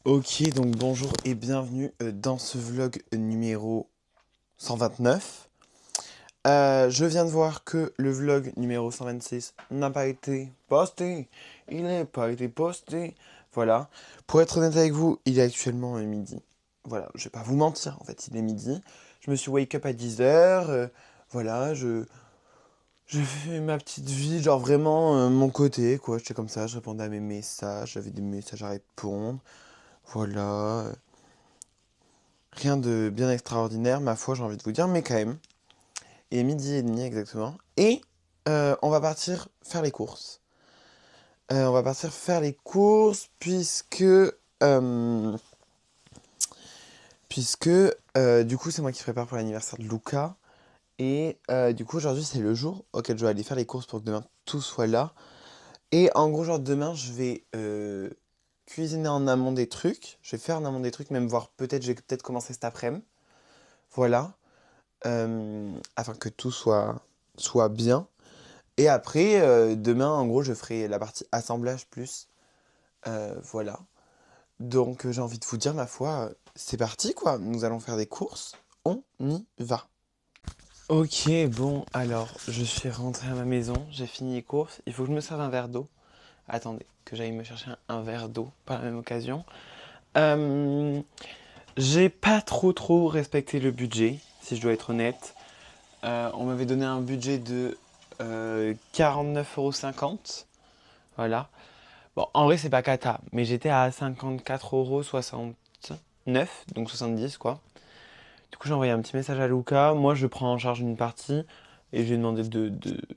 Ok, donc bonjour et bienvenue dans ce vlog numéro 129. Je viens de voir que le vlog numéro 126 n'a pas été posté. Il n'a pas été posté. Voilà. Pour être honnête avec vous, il est actuellement midi. Voilà, je vais pas vous mentir, en fait, il est midi. Je me suis wake up à 10h. Voilà, j'ai fait ma petite vie, genre vraiment mon côté, quoi. J'étais comme ça, je répondais à mes messages, j'avais des messages à répondre. Voilà. Rien de bien extraordinaire, ma foi, j'ai envie de vous dire, mais quand même. Il est midi et demi exactement. Et on va partir faire les courses. On va partir faire les courses puisque du coup c'est moi qui prépare pour l'anniversaire de Luca. Et du coup aujourd'hui c'est le jour auquel je vais aller faire les courses pour que demain tout soit là. Et en gros genre demain je vais cuisiner en amont des trucs. Je vais faire en amont des trucs, même voir peut-être, je vais peut-être commencer cet après-midi. Voilà. Afin que tout soit bien. Et après, demain, en gros, je ferai la partie assemblage plus. Voilà. Donc, j'ai envie de vous dire, ma foi, c'est parti, quoi. Nous allons faire des courses. On y va. Ok, bon, alors, je suis rentré à ma maison. J'ai fini les courses. Il faut que je me serve un verre d'eau. Attendez, que j'aille me chercher un verre d'eau par la même occasion. Euh, j'ai pas trop respecté le budget, si je dois être honnête. On m'avait donné un budget de 49,50 €. Voilà. Bon, en vrai, c'est pas cata, mais j'étais à 54,69 €, donc 70 quoi. Du coup, j'ai envoyé un petit message à Luca. Moi, je prends en charge une partie et je lui ai demandé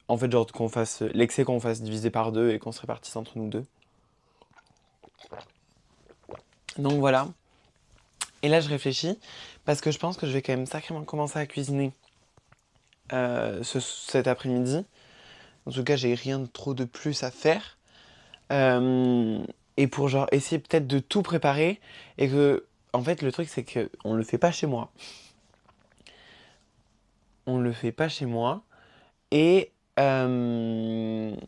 en fait, genre qu'on fasse l'excès, qu'on fasse diviser par deux et qu'on se répartisse entre nous deux. Donc voilà. Et là, je réfléchis parce que je pense que je vais quand même sacrément commencer à cuisiner cet après-midi. En tout cas, j'ai rien de trop de plus à faire. Euh, et pour genre essayer peut-être de tout préparer et que en fait le truc c'est que on le fait pas chez moi. On le fait pas chez moi et il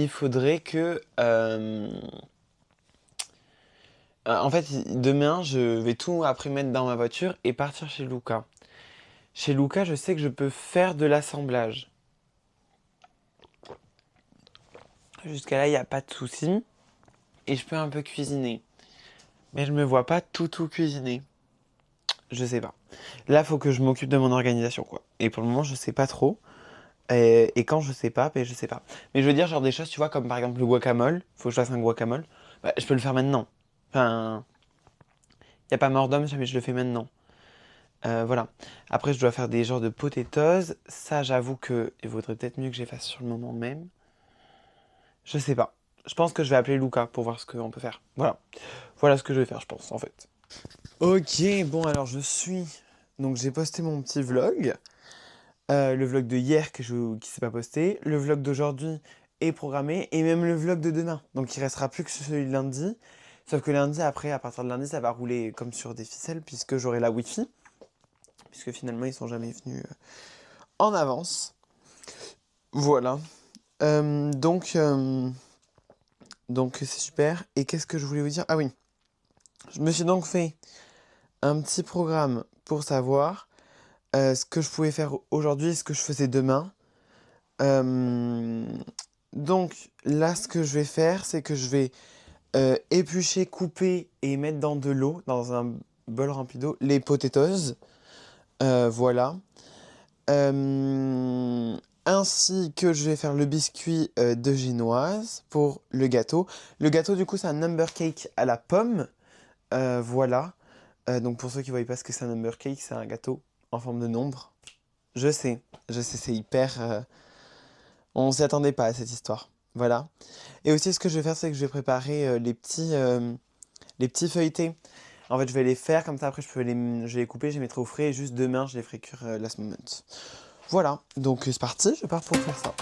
faudrait que en fait demain je vais tout après mettre dans ma voiture et partir chez Luca. Chez Luca, je sais que je peux faire de l'assemblage. Jusqu'à là, il n'y a pas de souci et je peux un peu cuisiner. Mais je me vois pas tout cuisiner. Je sais pas. Là, faut que je m'occupe de mon organisation, quoi. Et pour le moment, je sais pas trop. Et quand je sais pas, ben je sais pas. Mais je veux dire, genre des choses, tu vois, comme par exemple le guacamole. Faut que je fasse un guacamole. Bah, je peux le faire maintenant. Enfin, y a pas mort d'homme, mais je le fais maintenant. Voilà. Après, je dois faire des genres de potatoes. Ça, j'avoue que il vaudrait peut-être mieux que je les fasse sur le moment même. Je sais pas. Je pense que je vais appeler Luca pour voir ce qu'on peut faire. Voilà. Voilà ce que je vais faire, je pense, en fait. Ok, bon, alors je suis. Donc, j'ai posté mon petit vlog. Le vlog de hier qui s'est pas posté, le vlog d'aujourd'hui est programmé et même le vlog de demain. Donc il restera plus que celui de lundi. Sauf que lundi, après, à partir de lundi, ça va rouler comme sur des ficelles puisque j'aurai la Wi-Fi. Puisque finalement, ils sont jamais venus en avance. Voilà. Euh, donc, euh, donc c'est super. Et qu'est-ce que je voulais vous dire? Ah oui. Je me suis donc fait un petit programme pour savoir ce que je pouvais faire aujourd'hui et ce que je faisais demain. Euh, donc là, ce que je vais faire, c'est que je vais éplucher, couper et mettre dans de l'eau, dans un bol rempli d'eau, les potatoes. Voilà. Euh, ainsi que je vais faire le biscuit de génoise pour le gâteau. Le gâteau, du coup, c'est un number cake à la pomme. Voilà. Donc pour ceux qui ne voient pas ce que c'est un number cake, c'est un gâteau en forme de nombre. Je sais, c'est hyper. On s'y attendait pas à cette histoire. Voilà. Et aussi, ce que je vais faire, c'est que je vais préparer les petits feuilletés. En fait, je vais les faire comme ça. Après, je vais les couper, je les mettrai au frais. Et juste demain, je les ferai cuire last moment. Voilà. Donc, c'est parti. Je pars pour faire ça.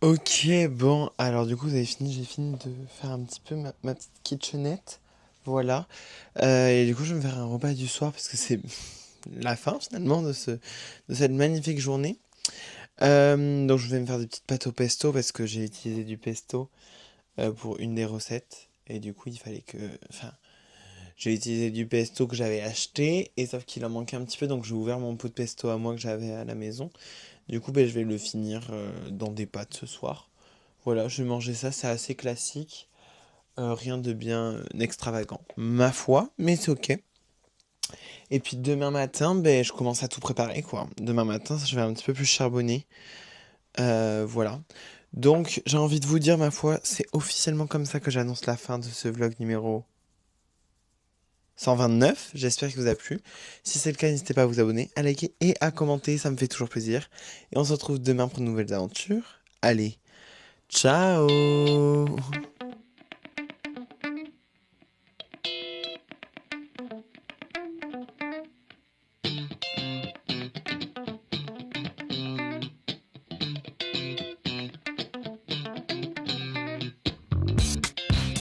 Ok, bon, alors du coup, vous avez fini, j'ai fini de faire un petit peu ma petite kitchenette. Voilà. Et du coup, je vais me faire un repas du soir parce que c'est la fin finalement de cette magnifique journée. Donc, je vais me faire des petites pâtes au pesto parce que j'ai utilisé du pesto pour une des recettes. Et du coup, il fallait que. Enfin, j'ai utilisé du pesto que j'avais acheté, et sauf qu'il en manquait un petit peu, donc j'ai ouvert mon pot de pesto à moi que j'avais à la maison. Du coup, ben, je vais le finir dans des pâtes ce soir. Voilà, je vais manger ça, c'est assez classique. Rien de bien extravagant, ma foi, mais c'est ok. Et puis demain matin, ben, je commence à tout préparer, quoi. Demain matin, je vais un petit peu plus charbonner. Voilà. Donc, j'ai envie de vous dire, ma foi, c'est officiellement comme ça que j'annonce la fin de ce vlog numéro 129. J'espère qu'il vous a plu. Si c'est le cas, n'hésitez pas à vous abonner, à liker et à commenter, ça me fait toujours plaisir. Et on se retrouve demain pour de nouvelles aventures. Allez, ciao!